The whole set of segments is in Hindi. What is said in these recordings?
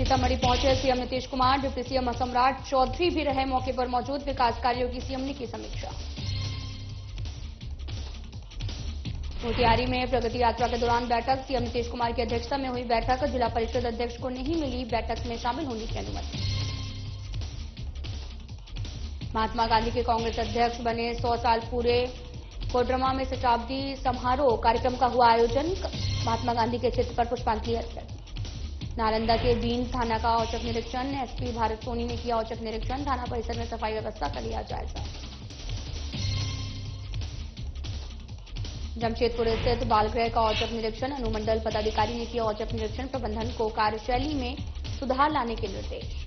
सीतामढ़ी पहुंचे CM Nitish Kumar. Deputy CM सम्राट चौधरी भी रहे मौके पर मौजूद। विकास कार्यों की सीएम ने की समीक्षा। मोतिहारी में प्रगति यात्रा के दौरान बैठक। सीएम नीतीश कुमार की अध्यक्षता में हुई बैठक। जिला परिषद अध्यक्ष को नहीं मिली बैठक में शामिल होने की अनुमति। महात्मा गांधी के कांग्रेस अध्यक्ष बने 100 साल पूरे। कोडरमा में शताब्दी समारोह कार्यक्रम का हुआ आयोजन। महात्मा गांधी के चित्र पर पुष्पांजलि अर्पित। नालंदा के बीन थाना का औचक निरीक्षण। एसपी भारत सोनी ने किया औचक निरीक्षण। थाना परिसर में सफाई व्यवस्था का लिया जायजा। जमशेदपुर स्थित बालगृह का औचक निरीक्षण। अनुमंडल पदाधिकारी ने किया औचक निरीक्षण। प्रबंधन को कार्यशैली में सुधार लाने के निर्देश।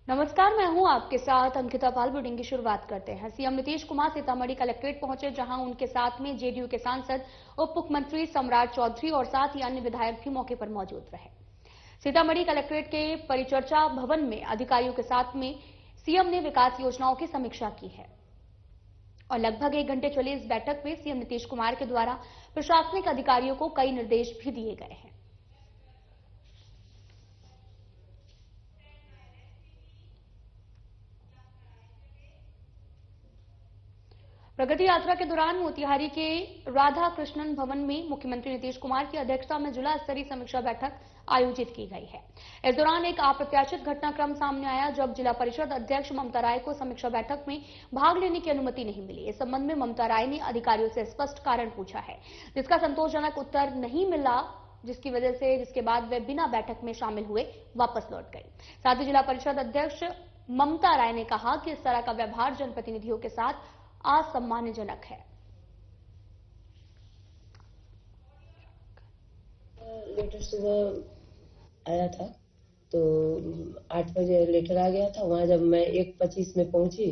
नमस्कार, मैं हूं आपके साथ अंकिता पाल। बुलेटिन की शुरुआत करते हैं। सीएम नीतीश कुमार सीतामढ़ी कलेक्ट्रेट पहुंचे, जहां उनके साथ में जेडीयू के सांसद, उप मुख्यमंत्री सम्राट चौधरी और साथ ही अन्य विधायक भी मौके पर मौजूद रहे। सीतामढ़ी कलेक्ट्रेट के परिचर्चा भवन में अधिकारियों के साथ में सीएम ने विकास योजनाओं की समीक्षा की है और लगभग 1 घंटे चली इस बैठक में सीएम नीतीश कुमार के द्वारा प्रशासनिक अधिकारियों को कई निर्देश भी दिए गए हैं। प्रगति यात्रा के दौरान मोतिहारी के राधा कृष्णन भवन में मुख्यमंत्री नीतीश कुमार की अध्यक्षता में जिला स्तरीय समीक्षा बैठक आयोजित की गई है। इस दौरान एक अप्रत्याशित घटनाक्रम सामने आया, जब जिला परिषद अध्यक्ष ममता राय को समीक्षा बैठक में भाग लेने की अनुमति नहीं मिली। इस संबंध में ममता राय ने अधिकारियों से स्पष्ट कारण पूछा है, जिसका संतोषजनक उत्तर नहीं मिला, जिसके बाद वे बिना बैठक में शामिल हुए वापस लौट गए। साथ ही जिला परिषद अध्यक्ष ममता राय ने कहा कि इस तरह का व्यवहार जनप्रतिनिधियों के साथ असम्मानजनक है। लेटर सुबह आया था तो 8 बजे लेटर आ गया था। वहां जब मैं 1:25 में पहुंची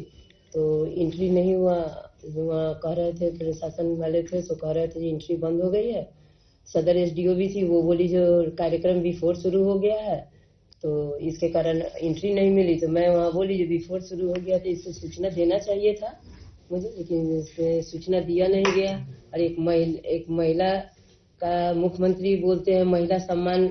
तो एंट्री नहीं हुआ। वहाँ कह रहे थे, प्रशासन वाले थे तो कह रहे थे कि एंट्री बंद हो गई है। सदर एसडीओ भी थी, वो बोली जो कार्यक्रम बिफोर शुरू हो गया है तो इसके कारण एंट्री नहीं मिली। तो मैं वहाँ बोली जो बिफोर शुरू हो गया तो इसको सूचना देना चाहिए था मुझे, लेकिन इसमें सूचना दिया नहीं गया। और एक महिला का मुख्यमंत्री बोलते हैं महिला सम्मान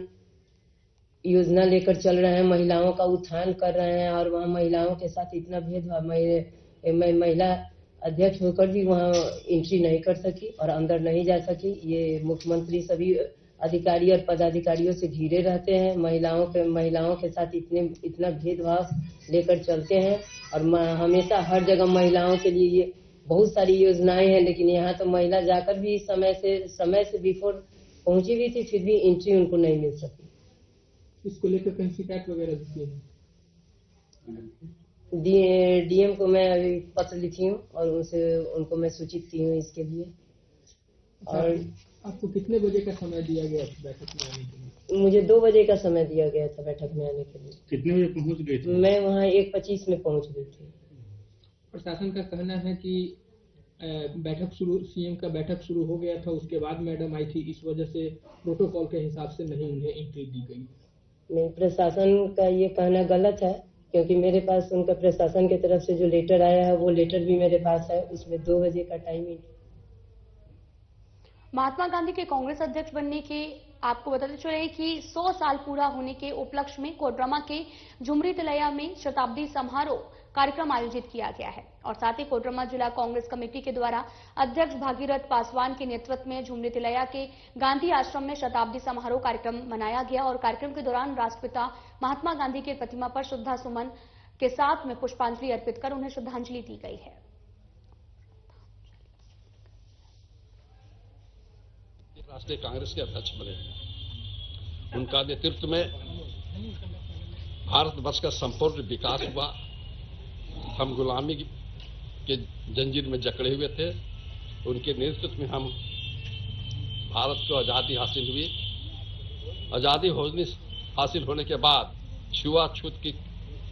योजना लेकर चल रहे हैं, महिलाओं का उत्थान कर रहे हैं, और वहाँ महिलाओं के साथ इतना भेदभाव। मैं महिला अध्यक्ष होकर भी वहाँ एंट्री नहीं कर सकी और अंदर नहीं जा सकी। ये मुख्यमंत्री सभी अधिकारी और पदाधिकारियों से घिरे रहते हैं, महिलाओं के साथ इतना भेदभाव लेकर चलते हैं। और हमेशा हर जगह महिलाओं के लिए ये बहुत सारी योजनाएं हैं, लेकिन यहाँ तो महिला जाकर भी समय से बिफोर पहुंची भी थी, फिर भी एंट्री उनको नहीं मिल सकी। इसको लेकर कहीं शिकायत वगैरह डीएम को मैं अभी पत्र लिखी हूँ और उनको मैं सूचित की हूँ इसके लिए। और आपको कितने बजे का समय दिया गया था बैठक में आने के लिए? मुझे 2 बजे का समय दिया गया था बैठक में आने के लिए। कितने बजे पहुंच गए थे? मैं वहाँ 1:25 में पहुंच गई थी। प्रशासन का कहना है कि सीएम का बैठक शुरू हो गया था, उसके बाद मैडम आई थी, इस वजह से प्रोटोकॉल के हिसाब से नहीं उन्हें एंट्री दी गई। नहीं, प्रशासन का ये कहना गलत है, क्योंकि मेरे पास उनका प्रशासन की तरफ से जो लेटर आया है वो लेटर भी मेरे पास है, उसमें 2 बजे का टाइमिंग। महात्मा गांधी के कांग्रेस अध्यक्ष बनने के आपको बताते चले कि 100 साल पूरा होने के उपलक्ष्य में कोडरमा के झुमरी तिलैया में शताब्दी समारोह कार्यक्रम आयोजित किया गया है और साथ ही कोडरमा जिला कांग्रेस कमेटी के द्वारा अध्यक्ष भागीरथ पासवान के नेतृत्व में झुमरी तिलैया के गांधी आश्रम में शताब्दी समारोह कार्यक्रम मनाया गया और कार्यक्रम के दौरान राष्ट्रपिता महात्मा गांधी की प्रतिमा पर श्रद्धा सुमन के साथ में पुष्पांजलि अर्पित कर उन्हें श्रद्धांजलि दी गई है। राष्ट्रीय कांग्रेस के अध्यक्ष बने, उनका नेतृत्व में भारतवर्ष का संपूर्ण विकास हुआ। हम गुलामी के जंजीर में जकड़े हुए थे, उनके नेतृत्व में हम भारत को आज़ादी हासिल हुई। आज़ादी हासिल होने के बाद छुआछूत की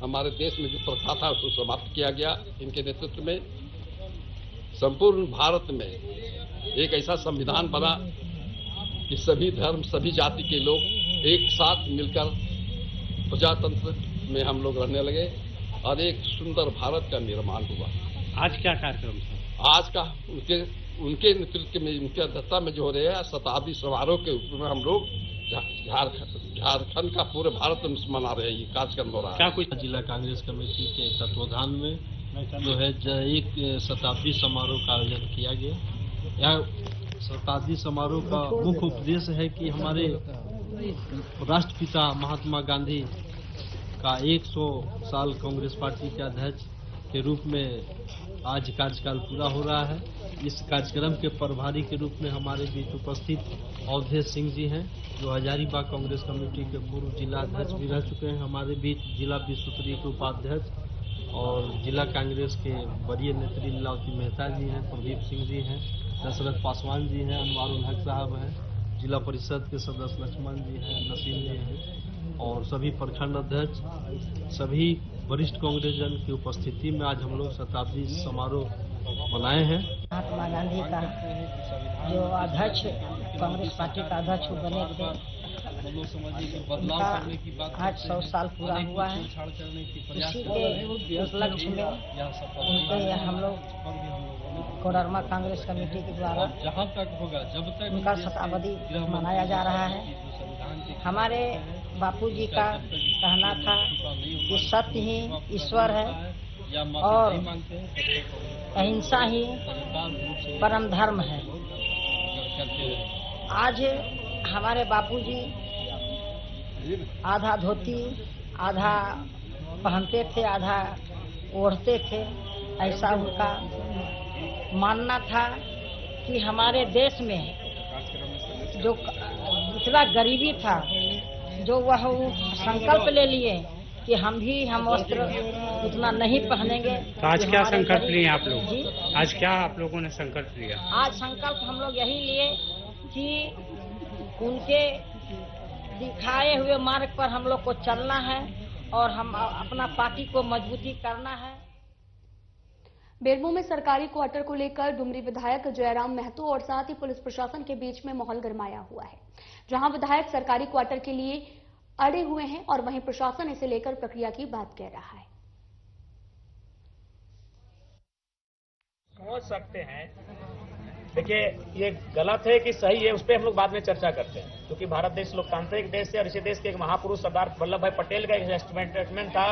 हमारे देश में जो प्रथा था उसको समाप्त किया गया। इनके नेतृत्व में संपूर्ण भारत में एक ऐसा संविधान बना कि सभी धर्म सभी जाति के लोग एक साथ मिलकर प्रजातंत्र में हम लोग रहने लगे और एक सुंदर भारत का निर्माण हुआ। आज क्या कार्यक्रम था? आज का उनके उनके नेतृत्व में, उनकी अध्यक्षता में जो हो रहे हैं शताब्दी समारोह के रूप में हम लोग झारखंड का पूरे भारत में मना रहे हैं। ये कार्यक्रम हो रहा है। क्या कुछ जिला कांग्रेस कमेटी के तत्वाधान में जो है एक शताब्दी समारोह का आयोजन किया गया। यह शताब्दी समारोह का मुख्य उद्देश्य है कि हमारे राष्ट्रपिता महात्मा गांधी का 100 साल कांग्रेस पार्टी के अध्यक्ष के रूप में आज कार्यकाल पूरा हो रहा है। इस कार्यक्रम के प्रभारी के रूप में हमारे बीच उपस्थित अवधेश सिंह जी हैं, जो हजारीबाग कांग्रेस कमेटी के पूर्व जिला अध्यक्ष भी रह चुके हैं। हमारे बीच जिला विश्व स्तरीय के उपाध्यक्ष और जिला कांग्रेस के वरीय नेत्री लीलावती मेहता जी हैं, प्रदीप सिंह जी हैं, दशरथ पासवान जी हैं, अनवारुल हक साहब हैं, जिला परिषद के सदस्य लक्ष्मण जी हैं, नसीम जी हैं और सभी प्रखंड अध्यक्ष, सभी वरिष्ठ कांग्रेस जन की उपस्थिति में आज हम लोग शताब्दी समारोह मनाए हैं। महात्मा गांधी का जो अध्यक्ष कांग्रेस पार्टी का अध्यक्ष बने थे, उनका आज 100 साल पूरा हुआ है। इसी के उपलक्ष्य में उनके हम लोग कोडरमा कांग्रेस कमेटी के द्वारा जहाँ तक होगा जब तक उनका शताब्दी मनाया जा रहा है। हमारे बापूजी का कहना था कि सत्य ही ईश्वर है और अहिंसा ही परम धर्म है। आज हमारे बापूजी आधा धोती आधा पहनते थे, आधा ओढ़ते थे। ऐसा उनका मानना था कि हमारे देश में जो इतना गरीबी था, जो वह संकल्प ले लिए कि हम वस्त्र इतना नहीं पहनेंगे। तो आज क्या संकल्प लिए आप लोग जी? आज क्या आप लोगों ने संकल्प लिया? आज संकल्प हम लोग यही लिए कि उनके दिखाए हुए मार्ग पर हम लोग को चलना है और हम अपना पार्टी को मजबूती करना है। बेरमो में सरकारी क्वार्टर को लेकर डुमरी विधायक जयराम महतो और साथ ही पुलिस प्रशासन के बीच में माहौल गरमाया हुआ है, जहां विधायक सरकारी क्वार्टर के लिए अड़े हुए हैं और वहीं प्रशासन इसे लेकर प्रक्रिया की बात कह रहा है। समझ सकते हैं, देखिए ये गलत है कि सही है, उस पर हम लोग बाद में चर्चा करते हैं, क्योंकि भारत देश लोकतांत्रिक देश है और इसी देश के एक महापुरुष सरदार वल्लभ भाई पटेल का एक स्टेटमेंट था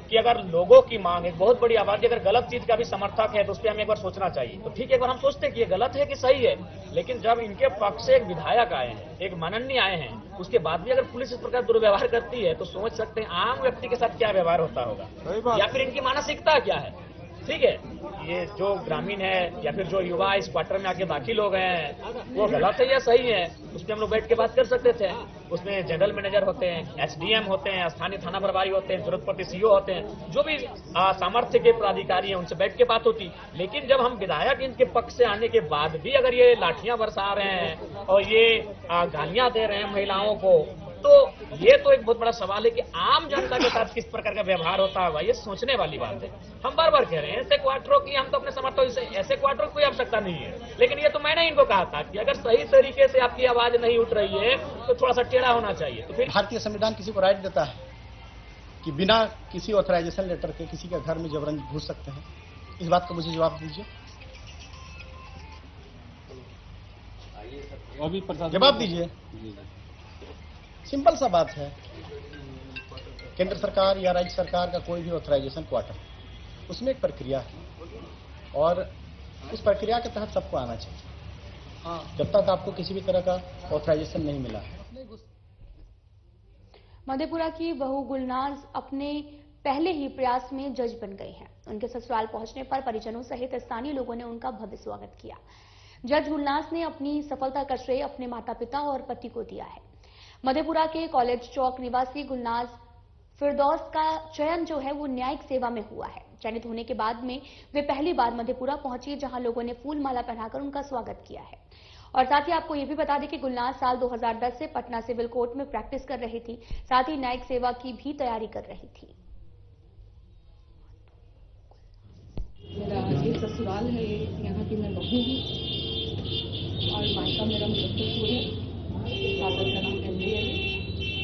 कि अगर लोगों की मांग, एक बहुत बड़ी आबादी अगर गलत चीज का भी समर्थक है तो उस पर हमें एक बार सोचना चाहिए। तो ठीक है, एक बार हम सोचते हैं कि ये गलत है कि सही है, लेकिन जब इनके पक्ष से एक विधायक आए हैं, एक माननीय आए हैं, उसके बाद भी अगर पुलिस इस प्रकार दुर्व्यवहार करती है तो समझ सकते हैं आम व्यक्ति के साथ क्या व्यवहार होता होगा, या फिर इनकी मानसिकता क्या है। ठीक है, ये जो ग्रामीण है या फिर जो युवा इस क्वार्टर में आके दाखिल हो गए हैं, वो गलत है या सही है, उस पर हम लोग बैठ के बात कर सकते थे। उसमें जनरल मैनेजर होते हैं, एसडीएम होते हैं, स्थानीय थाना प्रभारी होते हैं, जरूरत पड़ती सीओ होते हैं, जो भी सामर्थ्य के पदाधिकारी हैं, उनसे बैठ के बात होती। लेकिन जब हम विधायक इनके पक्ष से आने के बाद भी अगर ये लाठियां बरसा रहे हैं और ये गालियां दे रहे हैं महिलाओं को, तो ये तो एक बहुत बड़ा सवाल है कि आम जनता के साथ किस प्रकार का व्यवहार होता होगा, ये सोचने वाली बात है। हम बार बार कह रहे हैं ऐसे क्वार्टरों की हम तो अपने समर्थकों से, ऐसे क्वार्टरों की कोई आवश्यकता नहीं है, लेकिन ये तो मैंने इनको कहा था कि अगर सही तरीके से आपकी आवाज नहीं उठ रही है तो थोड़ा सा टेढ़ा होना चाहिए। तो फिर भारतीय संविधान किसी को राइट देता है कि बिना किसी ऑथराइजेशन लेटर के किसी के घर में जबरन घुस सकते हैं। इस बात का मुझे जवाब दीजिए, जवाब दीजिए। सिंपल सा बात है, केंद्र सरकार या राज्य सरकार का कोई भी ऑथराइजेशन क्वार्टर, उसमें एक प्रक्रिया है और उस प्रक्रिया के तहत सबको आना चाहिए, जब तक आपको किसी भी तरह का ऑथराइजेशन नहीं मिला है। मधेपुरा की बहू गुलनाज अपने पहले ही प्रयास में जज बन गई हैं। उनके ससुराल पहुंचने पर परिजनों सहित स्थानीय लोगों ने उनका भव्य स्वागत किया। जज गुलनाज ने अपनी सफलता का श्रेय अपने माता पिता और पति को दिया है। मधेपुरा के कॉलेज चौक निवासी गुलनाज फिरदौस का चयन जो है वो न्यायिक सेवा में हुआ है। चयनित होने के बाद में वे पहली बार मधेपुरा पहुंची, जहां लोगों ने फूल माला पहनाकर उनका स्वागत किया है। और साथ ही आपको ये भी बता दें कि गुलनाज साल 2010 से पटना सिविल कोर्ट में प्रैक्टिस कर रही थी, साथ ही न्यायिक सेवा की भी तैयारी कर रही थी। मेरा ये ससुराल है, यहाँ की मैं बहू हूँ और मायका मेरा मुजफ्फरपुर है। फादर का नाम एमडी है।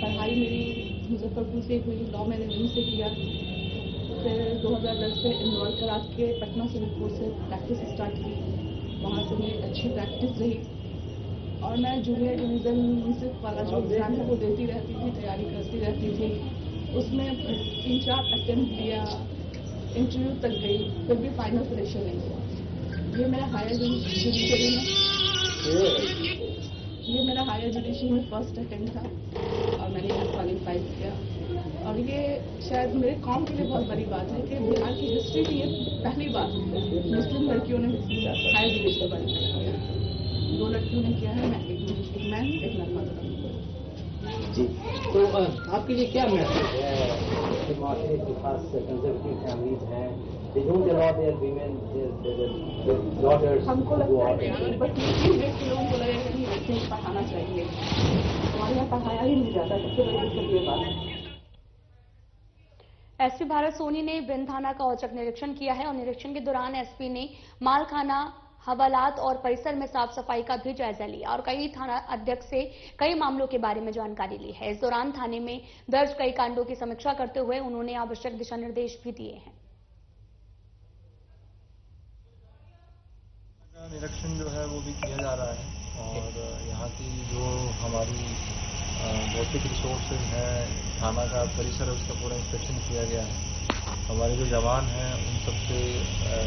पढ़ाई मेरी मुजफ्फरपुर से हुई, लॉ मैंने वहीं से किया। फिर 2010 से इनरोल करा के पटना सिविल कोर्ट से प्रैक्टिस स्टार्ट की। वहाँ से मेरी अच्छी प्रैक्टिस रही और मैं जूनियर डिवीज़न म्यूजिक वाला जो एग्ज़ाम है वो देती रहती थी, तैयारी करती रहती थी। उसमें 3-4 अटेम्प्ट दिया, इंटरव्यू तक गई, फिर भी फाइनल सिलेक्शन नहीं हुआ। ये मेरा हायर जुडिशरी में फर्स्ट अटेम्प्ट था और मैंने यहाँ क्वालिफाई किया। और ये शायद मेरे कॉम के लिए बहुत बड़ी बात है कि बिहार की हिस्ट्री में ये पहली बार मुस्लिम लड़कियों ने हायर जुडिशरी क्वालिफाई किया। 2 लड़कियों ने किया है, मैं एक लड़का था। जी, तो आपके लिए क्या मैसेज है? माशरे के खास कंजर्वेटिव फैमिलीज हैं, they don't allow their women, their daughters हमको to go लगता out है and कि बस ये देख के लोगों को लगेगा कि बच्चे को पढ़ाना चाहिए, हमारे यहाँ पढ़ाया ही नहीं जाता। सबसे बड़ी दिक्कत ये बात है। एसपी भारत सोनी ने बिन थाना का औचक निरीक्षण किया है और निरीक्षण के दौरान एसपी ने मालखाना, हवालात और परिसर में साफ सफाई का भी जायजा लिया और कई थाना अध्यक्ष से कई मामलों के बारे में जानकारी ली है। इस दौरान थाने में दर्ज कई कांडों की समीक्षा करते हुए उन्होंने आवश्यक दिशा निर्देश भी दिए हैं। निरीक्षण जो है वो भी किया जा रहा है और यहाँ की जो हमारी भौतिक रिसोर्सेज है, थाना का परिसर है, उसका पूरा इंस्पेक्शन किया गया है। हमारे जो जवान हैं उन सब से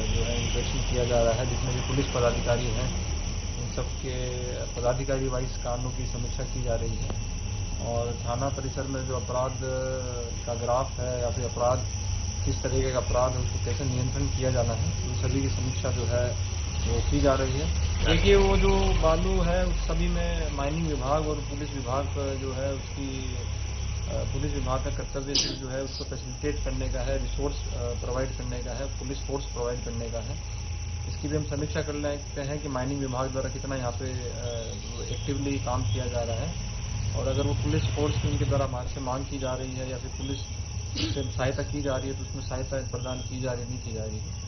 जो है इंस्पेक्शन किया जा रहा है। जितने भी पुलिस पदाधिकारी हैं उन सब के पदाधिकारी वाइज कांडों की समीक्षा की जा रही है और थाना परिसर में जो अपराध का ग्राफ है या फिर अपराध किस तरीके का अपराध है उसको कैसे नियंत्रण किया जाना है, उन सभी की समीक्षा जो है वो की जा रही है। देखिए वो जो बालू है उस सभी में माइनिंग विभाग और पुलिस विभाग जो है उसकी पुलिस विभाग का कर्तव्य जो है उसको फैसिलिटेट करने का है, रिसोर्स प्रोवाइड करने का है, पुलिस फोर्स प्रोवाइड करने का है। इसकी भी हम समीक्षा कर लेते हैं कि माइनिंग विभाग द्वारा कितना यहाँ पे एक्टिवली काम किया जा रहा है और अगर वो पुलिस फोर्स की उनके द्वारा हमारे से मांग की जा रही है या फिर पुलिस से सहायता की जा रही है तो उसमें सहायता प्रदान की जा रही नहीं की जा रही है।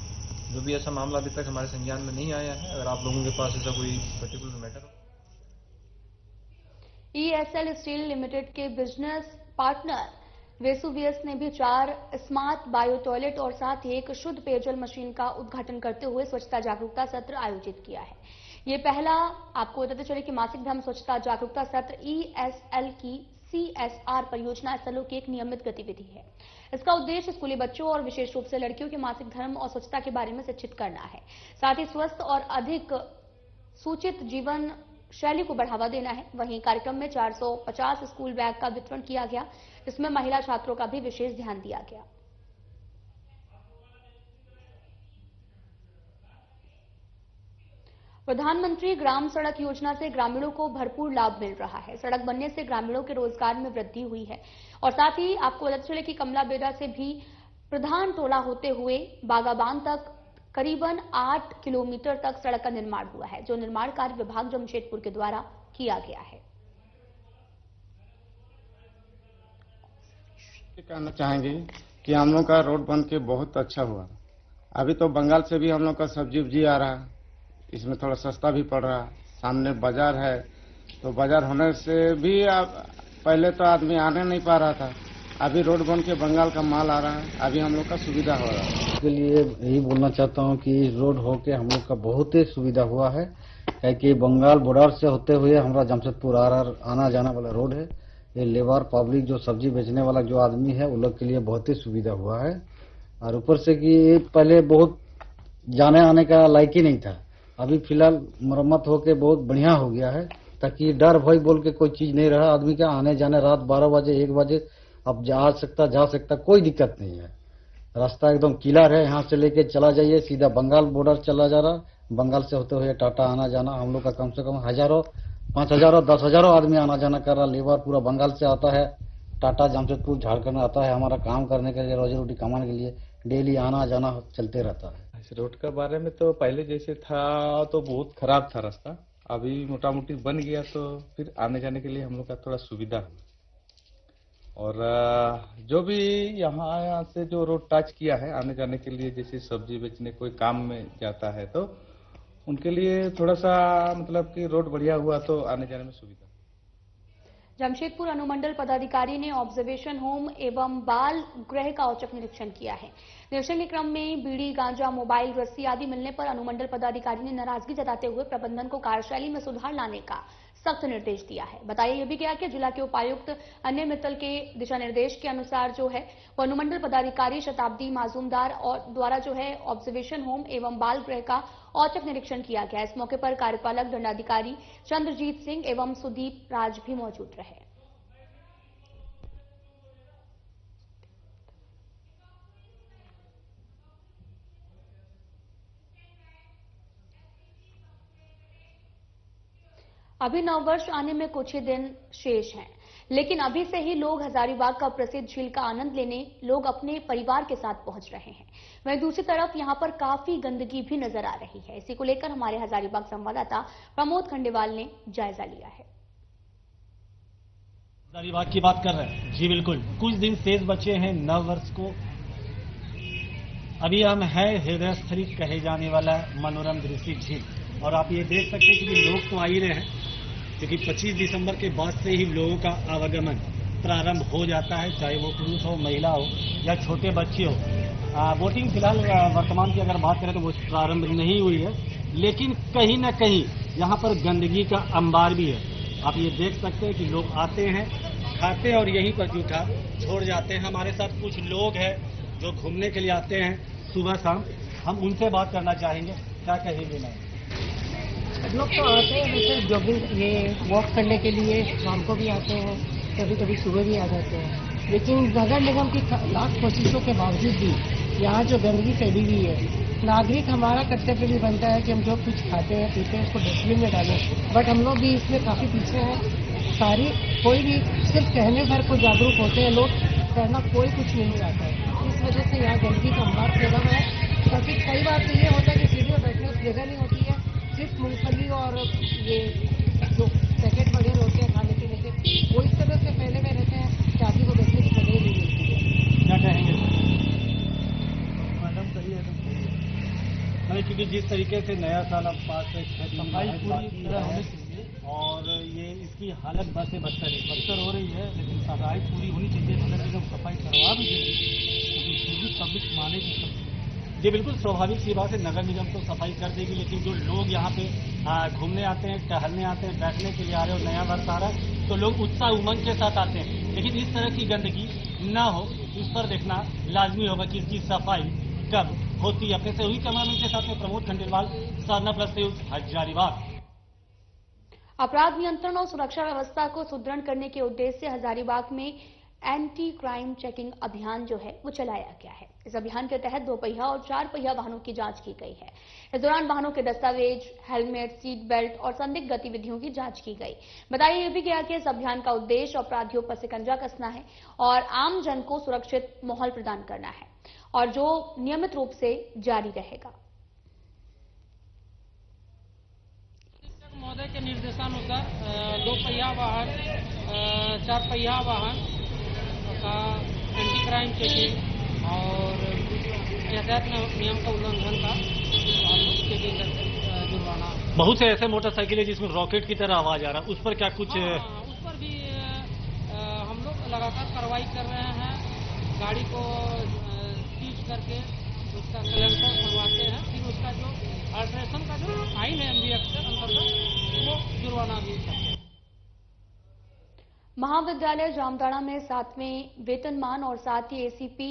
जो भी ऐसा मामला अभी तक हमारे संज्ञान में नहीं आया है, अगर आप लोगों के पास ऐसा कोई पर्टिकुलर मैटर हो। ESL स्टील लिमिटेड के बिजनेस पार्टनर वेसुवियस ने भी 4 स्मार्ट बायो टॉयलेट और साथ ही एक शुद्ध पेयजल मशीन का उद्घाटन करते हुए स्वच्छता जागरूकता सत्र आयोजित किया है। ये पहला, आपको बताते चले कि मासिक धर्म स्वच्छता जागरूकता सत्र ESL की CSR परियोजना SLO की एक नियमित गतिविधि है। इसका उद्देश्य स्कूली बच्चों और विशेष रूप से लड़कियों के मासिक धर्म और स्वच्छता के बारे में शिक्षित करना है। साथ ही स्वस्थ और अधिक सूचित जीवन शैली को बढ़ावा देना है। वहीं कार्यक्रम में 450 स्कूल बैग का वितरण किया गया, जिसमें महिला छात्रों का भी विशेष ध्यान दिया गया। प्रधानमंत्री ग्राम सड़क योजना से ग्रामीणों को भरपूर लाभ मिल रहा है। सड़क बनने से ग्रामीणों के रोजगार में वृद्धि हुई है और साथ ही आपको बताते चले कि कमला बेड़ा से भी प्रधान टोला होते हुए बागाबान तक करीबन 8 किलोमीटर तक सड़क का निर्माण हुआ है, जो निर्माण कार्य विभाग जमशेदपुर के द्वारा किया गया है। कहना चाहेंगे कि हम लोग का रोड बन के बहुत अच्छा हुआ। अभी तो बंगाल से भी हम लोग का सब्जी उब्जी आ रहा है, इसमें थोड़ा सस्ता भी पड़ रहा है। सामने बाजार है तो बाजार होने से भी पहले तो आदमी आने नहीं पा रहा था, अभी रोड बन के बंगाल का माल आ रहा है, अभी हम लोग का सुविधा हो रहा है। इसके लिए यही बोलना चाहता हूँ कि इस रोड होके हम लोग का बहुत ही सुविधा हुआ है, क्योंकि बंगाल बॉर्डर से होते हुए हमारा जमशेदपुर आना जाना वाला रोड है। ये लेबर पब्लिक जो सब्जी बेचने वाला जो आदमी है उन लोग के लिए बहुत ही सुविधा हुआ है। और ऊपर से कि पहले बहुत जाने आने का लायक ही नहीं था, अभी फिलहाल मरम्मत होके बहुत बढ़िया हो गया है, ताकि डर भय बोल के कोई चीज नहीं रहा। आदमी का आने जाने रात 12 बजे 1 बजे अब जा सकता, कोई दिक्कत नहीं है। रास्ता एकदम क्लियर है, यहाँ से लेके चला जाइए सीधा बंगाल बॉर्डर चला जा रहा, बंगाल से होते हुए टाटा आना जाना। हम लोग का कम से कम हजारों 5,000 10,000 आदमी आना जाना कर रहा। लेबर पूरा बंगाल से आता है, टाटा जमशेदपुर झारखंड आता है हमारा काम करने के लिए, रोजी रोटी कमाने के लिए डेली आना जाना चलते रहता है। इस रोड के बारे में तो पहले जैसे था तो बहुत खराब था रास्ता, अभी मोटा मोटी बन गया तो फिर आने जाने के लिए हम लोग का थोड़ा सुविधा हुआ। और जो भी यहाँ से जो रोड टच किया है आने जाने के लिए, जैसे सब्जी बेचने कोई काम में जाता है तो उनके लिए थोड़ा सा मतलब कि रोड बढ़िया हुआ तो आने जाने में सुविधा। जमशेदपुर अनुमंडल पदाधिकारी ने ऑब्जर्वेशन होम एवं बाल गृह का औचक निरीक्षण किया है। निरीक्षण के क्रम में बीड़ी, गांजा, मोबाइल, रस्सी आदि मिलने पर अनुमंडल पदाधिकारी ने नाराजगी जताते हुए प्रबंधन को कार्यशैली में सुधार लाने का सख्त निर्देश दिया है। बताया यह भी गया कि जिला के उपायुक्त अन्य मित्तल के दिशा निर्देश के अनुसार जो है वो अनुमंडल पदाधिकारी शताब्दी माजूमदार और द्वारा जो है ऑब्जर्वेशन होम एवं बाल गृह का औचक निरीक्षण किया गया। इस मौके पर कार्यपालक दंडाधिकारी चंद्रजीत सिंह एवं सुदीप राज भी मौजूद रहे। अभी नववर्ष आने में कुछ ही दिन शेष हैं, लेकिन अभी से ही लोग हजारीबाग का प्रसिद्ध झील का आनंद लेने लोग अपने परिवार के साथ पहुंच रहे हैं। वहीं दूसरी तरफ यहां पर काफी गंदगी भी नजर आ रही है। इसी को लेकर हमारे हजारीबाग संवाददाता प्रमोद खंडेवाल ने जायजा लिया है। हजारीबाग की बात कर रहे हैं जी, बिल्कुल कुछ दिन शेष बचे हैं नववर्ष को। अभी हम है हृदयस्थली कहे जाने वाला मनोरम दृश्य झील, और आप ये देख सकते हैं कि लोग तो आ ही रहे हैं, क्योंकि 25 दिसंबर के बाद से ही लोगों का आवागमन प्रारंभ हो जाता है, चाहे वो पुरुष हो, महिला हो या छोटे बच्चे हो। वोटिंग फिलहाल वर्तमान की अगर बात करें तो वो प्रारंभ नहीं हुई है, लेकिन कहीं न कहीं यहाँ पर गंदगी का अंबार भी है। आप ये देख सकते हैं कि लोग आते हैं, खाते हैं और यहीं पर जूठा छोड़ जाते हैं। हमारे साथ कुछ लोग हैं जो घूमने के लिए आते हैं सुबह शाम, हम उनसे बात करना चाहेंगे। क्या कहेंगे मैम? लोग तो आते हैं वैसे जॉगिंग ये वॉक करने के लिए, शाम को भी आते हैं, कभी कभी सुबह भी आ जाते हैं। लेकिन नगर निगम की लाख कोशिशों के बावजूद भी यहाँ जो गंदगी फैली हुई है, नागरिक हमारा कर्तव्य भी बनता है कि हम जो कुछ खाते हैं पीते हैं उसको डस्टबिन में डालें, बट हम लोग भी इसमें काफी पीछे हैं। कोई भी सिर्फ कहने भर को जागरूक होते हैं लोग, करना कोई कुछ नहीं चाहता है। इस वजह से यहाँ गंदगी का अंबार फैला हुआ है। काफी कई बार तो ये होता है कि सीढ़ी में बैठने की जगह नहीं होती है, सिर्फ मूंगफली और ये जो पैकेट वगैरह होते हैं खाने पीने के, वो इस तरह से फैले हुए रहते हैं कि आदमी को बैठने की जगह ही नहीं मिलती है। क्या कहेंगे मैडम? सही है नहीं, क्योंकि जिस तरीके से नया साल अब पास है, सफाई पूरी तरह होनी चाहिए, और ये इसकी हालत बद से बदतर हो रही है, लेकिन सफाई पूरी होनी चाहिए। नगर निगम सफाई करवा भी देगी, क्योंकि पब्लिक मानेगी। जी बिल्कुल स्वाभाविक सी बात है, नगर निगम तो सफाई कर देगी, लेकिन जो लोग यहाँ पे घूमने आते हैं, टहलने आते हैं, बैठने के लिए आ रहे हो, नया वर्ष आ रहा है तो लोग उत्साह उमंग के साथ आते हैं, लेकिन इस तरह की गंदगी ना हो इस पर देखना लाजमी होगा कि इसकी सफाई कब होती है। अपने से हुई कैमरामैन के साथ में प्रमोद खंडेलवाल, साधना प्लस न्यूज, हजारीबाग। अपराध नियंत्रण और सुरक्षा व्यवस्था को सुदृढ़ करने के उद्देश्य से हजारीबाग में एंटी क्राइम चेकिंग अभियान जो है वो चलाया गया है। इस अभियान के तहत 2 पहिया और 4 पहिया वाहनों की जांच की गई है। इस दौरान वाहनों के दस्तावेज, हेलमेट, सीट बेल्ट और संदिग्ध गतिविधियों की जांच की गई। बताया यह भी गया कि इस अभियान का उद्देश्य अपराधियों पर शिकंजा कसना है और आम जन को सुरक्षित माहौल प्रदान करना है, और जो नियमित रूप से जारी रहेगा। महोदय के निर्देशानुसार 2 पहिया वाहन, 4 पहिया वाहन का एंटी क्राइम चेकिंग और यातायात नियम का उल्लंघन का चेकिंग करके जुर्माना। बहुत से ऐसे मोटरसाइकिल है जिसमें रॉकेट की तरह आवाज आ रहा है, उस पर क्या कुछ? उस पर भी हम लोग लगातार कार्रवाई कर रहे हैं। गाड़ी को सीज करके उसका सिलेंडर खुलवाते हैं, फिर उसका जो अल्ट्रेशन का जो फाइन है MVX के अंतर्गत वो जुर्माना भी करते हैं। महाविद्यालय जामताड़ा में 7वें वेतनमान और साथ ही ACP,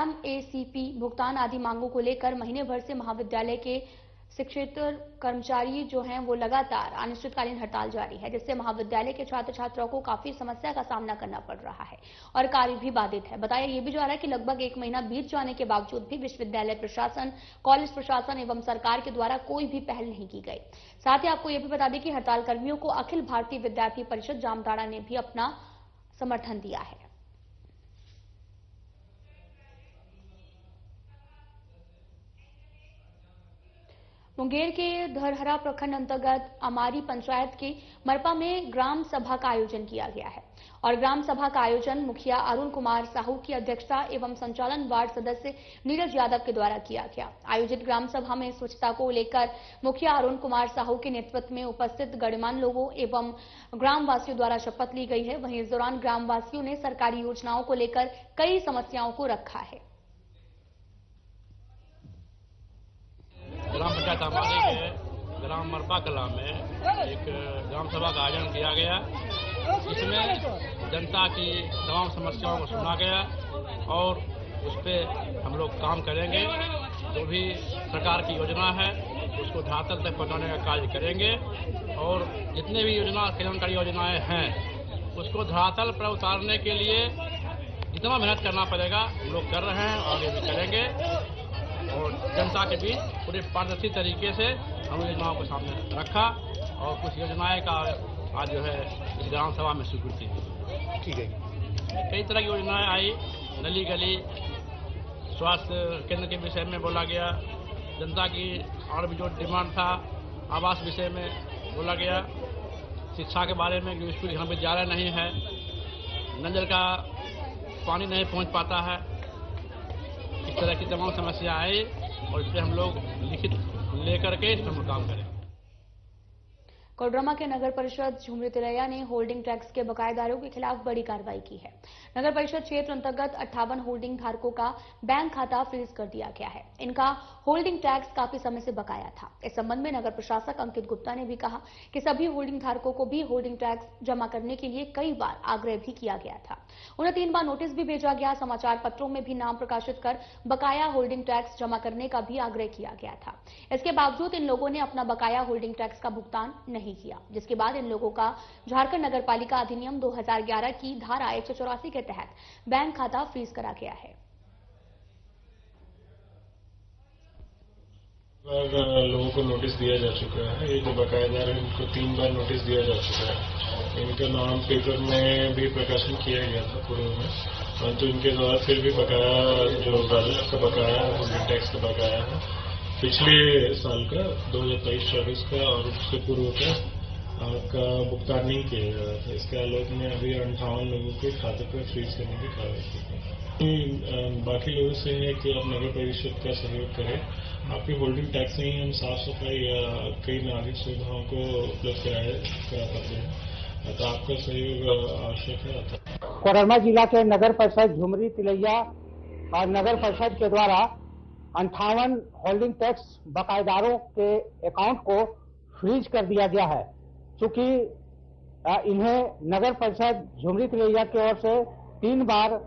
MACP भुगतान आदि मांगों को लेकर महीने भर से महाविद्यालय के शिक्षकेतर कर्मचारी जो हैं वो लगातार अनिश्चितकालीन हड़ताल जारी है, जिससे महाविद्यालय के छात्र छात्राओं को काफी समस्या का सामना करना पड़ रहा है और कार्य भी बाधित है। बताया यह भी जा रहा है कि लगभग 1 महीना बीत जाने के बावजूद भी विश्वविद्यालय प्रशासन, कॉलेज प्रशासन एवं सरकार के द्वारा कोई भी पहल नहीं की गई। साथ ही आपको यह भी बता दें कि हड़ताल कर्मियों को अखिल भारतीय विद्यार्थी परिषद जामताड़ा ने भी अपना समर्थन दिया है। मुंगेर के धरहरा प्रखंड अंतर्गत अमारी पंचायत के मरपा में ग्राम सभा का आयोजन किया गया है और ग्राम सभा का आयोजन मुखिया अरुण कुमार साहू की अध्यक्षता एवं संचालन वार्ड सदस्य नीरज यादव के द्वारा किया गया। आयोजित ग्राम सभा में स्वच्छता को लेकर मुखिया अरुण कुमार साहू के नेतृत्व में उपस्थित गणमान्य लोगों एवं ग्रामवासियों द्वारा शपथ ली गई है। वहीं इस दौरान ग्रामवासियों ने सरकारी योजनाओं को लेकर कई समस्याओं को रखा है। ग्राम पंचायत हमारे के ग्राम मरपा कला में एक ग्राम सभा का आयोजन किया गया। इसमें जनता की तमाम समस्याओं को सुना गया और उस पर हम लोग काम करेंगे। जो भी सरकार की योजना है उसको धरातल तक पहुंचाने का कार्य करेंगे और जितने भी कल्याणकारी योजनाएं हैं उसको धरातल पर उतारने के लिए जितना मेहनत करना पड़ेगा हम लोग कर रहे हैं, आगे भी करेंगे और जनता के बीच पूरे पारदर्शी तरीके से हम योजनाओं को सामने रखा और कुछ योजनाएं का आज जो है इस ग्राम सभा में स्वीकृति ठीक है। कई तरह की योजनाएं आई, नली गली, स्वास्थ्य केंद्र के विषय में बोला गया, जनता की और भी जो डिमांड था आवास विषय में बोला गया, शिक्षा के बारे में जो स्कूल यहाँ विद्यालय नहीं है, नल जल का पानी नहीं पहुँच पाता है, इस तरह की तमाम समस्या आई और इस पर हम लोग लिखित लेकर के इस पर काम करें। कोडरमा के नगर परिषद झुमरी तिलैया ने होल्डिंग टैक्स के बकायेदारों के खिलाफ बड़ी कार्रवाई की है। नगर परिषद क्षेत्र अंतर्गत 58 होल्डिंग धारकों का बैंक खाता फ्रीज कर दिया गया है। इनका होल्डिंग टैक्स काफी समय से बकाया था। इस संबंध में नगर प्रशासक अंकित गुप्ता ने भी कहा कि सभी होल्डिंग धारकों को भी होल्डिंग टैक्स जमा करने के लिए कई बार आग्रह भी किया गया था। उन्हें 3 बार नोटिस भी भेजा गया। समाचार पत्रों में भी नाम प्रकाशित कर बकाया होल्डिंग टैक्स जमा करने का भी आग्रह किया गया था। इसके बावजूद इन लोगों ने अपना बकाया होल्डिंग टैक्स का भुगतान नहीं किया, जिसके बाद इन लोगों का झारखंड नगर पालिका अधिनियम 2011 की धारा 184 के तहत बैंक खाता फ्रीज करा गया है। लोगों को नोटिस दिया जा चुका है। ये जो बकायेदार है इनको 3 बार नोटिस दिया जा चुका है। इनका नाम पेपर में भी प्रकाशन किया गया था पूर्व में, परंतु इनके द्वारा फिर भी बकाया जो राजस्व का बकाया है, होल्डिंग टैक्स का बकाया है, पिछले साल का 2023-24 का और उससे पूर्व का भुगतान नहीं किया जा रहा था। इसके आलोक में अभी 58 लोगों के खाते पर फ्रीज करने की कार्रवाई की। बाकी लोगों से है कि आप नगर परिषद का सहयोग करें। आपकी होल्डिंग टैक्स से ही हम साफ सफाई या कई नागरिक सुविधाओं को उपलब्ध करा पाते हैं, तो आपका सहयोग आवश्यक है। कोडरमा जिला के नगर परिषद झुमरी तिलैया और नगर परिषद के द्वारा 58 होल्डिंग टैक्स बकायेदारों के अकाउंट को फ्रीज कर दिया गया है। चूंकि इन्हें नगर परिषद झुमरी तिलैया की ओर से 3 बार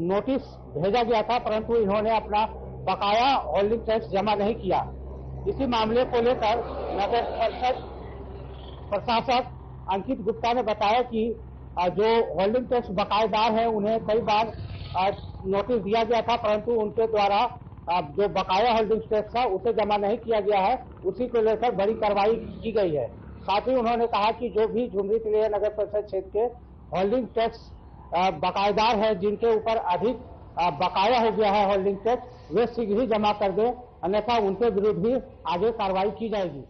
नोटिस भेजा गया था, परंतु इन्होंने अपना बकाया होल्डिंग टैक्स जमा नहीं किया। इसी मामले को लेकर नगर परिषद प्रशासक अंकित गुप्ता ने बताया कि जो होल्डिंग टैक्स बकायेदार हैं उन्हें कई बार नोटिस दिया गया था, परंतु उनके द्वारा जो बकाया होल्डिंग टैक्स था उसे जमा नहीं किया गया है। उसी को लेकर बड़ी कार्रवाई की गई है। साथ ही उन्होंने कहा कि जो भी झुमरी तिलैया नगर परिषद क्षेत्र के होल्डिंग टैक्स बकायेदार हैं, जिनके ऊपर अधिक बकाया हो गया है होल्डिंग टैक्स, वे शीघ्र ही जमा कर दें, अन्यथा उनके विरुद्ध भी आगे कार्रवाई की जाएगी।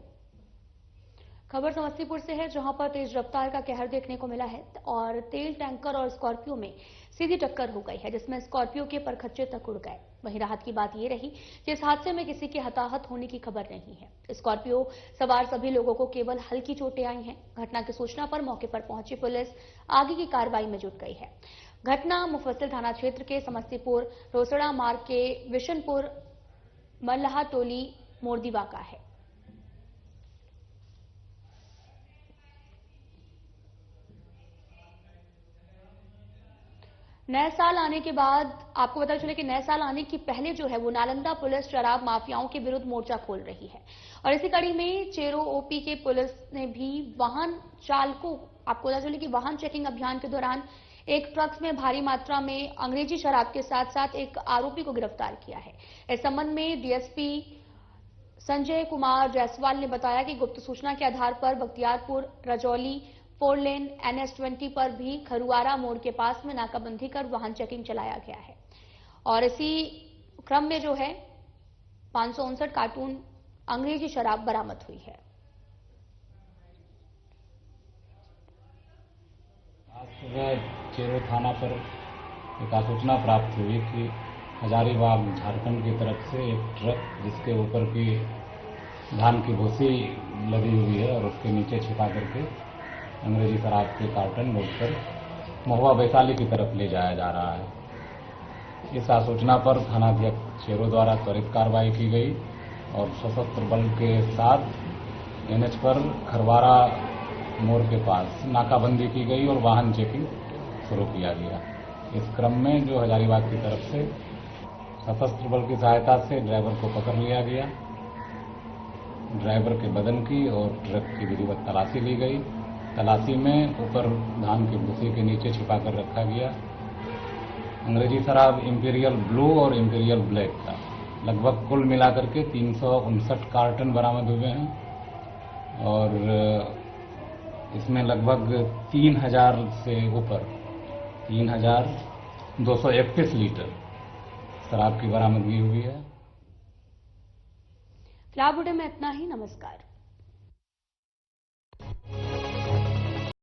खबर समस्तीपुर से है, जहां पर तेज रफ्तार का कहर देखने को मिला है और तेल टैंकर और स्कॉर्पियो में सीधी टक्कर हो गई है, जिसमें स्कॉर्पियो के परखच्चे तक उड़ गए। वहीं राहत की बात यह रही कि इस हादसे में किसी के हताहत होने की खबर नहीं है। स्कॉर्पियो सवार सभी लोगों को केवल हल्की चोटें आई हैं। घटना की सूचना पर मौके पर पहुंची पुलिस आगे की कार्रवाई में जुट गई है। घटना मुफस्सिल थाना क्षेत्र के समस्तीपुर रोसड़ा मार्ग के विशनपुर मल्लाहा टोली मोरदीवा का है। नए साल आने के बाद आपको पता चले कि नए साल आने की पहले जो है वो नालंदा पुलिस शराब माफियाओं के विरुद्ध मोर्चा खोल रही है और इसी कड़ी में चेरो ओपी के पुलिस ने भी वाहन चालकों, आपको पता चले कि वाहन चेकिंग अभियान के दौरान एक ट्रक में भारी मात्रा में अंग्रेजी शराब के साथ साथ एक आरोपी को गिरफ्तार किया है। इस संबंध में डीएसपी संजय कुमार जायसवाल ने बताया कि गुप्त सूचना के आधार पर बख्तियारपुर रजौली 4 लेन NS-20 पर भी खरुआरा मोड़ के पास में नाकाबंदी कर वाहन चेकिंग चलाया गया है और इसी क्रम में जो है 559 कार्टून अंग्रेजी शराब बरामद हुई है। सुबह चेरो थाना पर एक सूचना प्राप्त हुई कि हजारीबाग झारखंड की तरफ से एक ट्रक जिसके ऊपर की धान की भूसी लदी हुई है और उसके नीचे छिपा करके अंग्रेजी शराब के कार्टन लोड कर महुआ वैशाली की तरफ ले जाया जा रहा है। इस आसूचना पर थानाध्यक्ष चेरो द्वारा त्वरित कार्रवाई की गई और सशस्त्र बल के साथ एनएच पर खरवारा मोड़ के पास नाकाबंदी की गई और वाहन चेकिंग शुरू किया गया। इस क्रम में जो हजारीबाग की तरफ से सशस्त्र बल की सहायता से ड्राइवर को पकड़ लिया गया। ड्राइवर के बदन की और ट्रक की विधिवत तलाशी ली गई। तलाशी में ऊपर धान की भूसी के नीचे छिपा कर रखा गया अंग्रेजी शराब इंपीरियल ब्लू और इंपीरियल ब्लैक था। लगभग कुल मिलाकर के 359 कार्टन बरामद हुए हैं और इसमें लगभग 3000 से ऊपर 3231 लीटर शराब की बरामदगी हुई है। फिलहाल बुलेटिन में इतना ही। नमस्कार।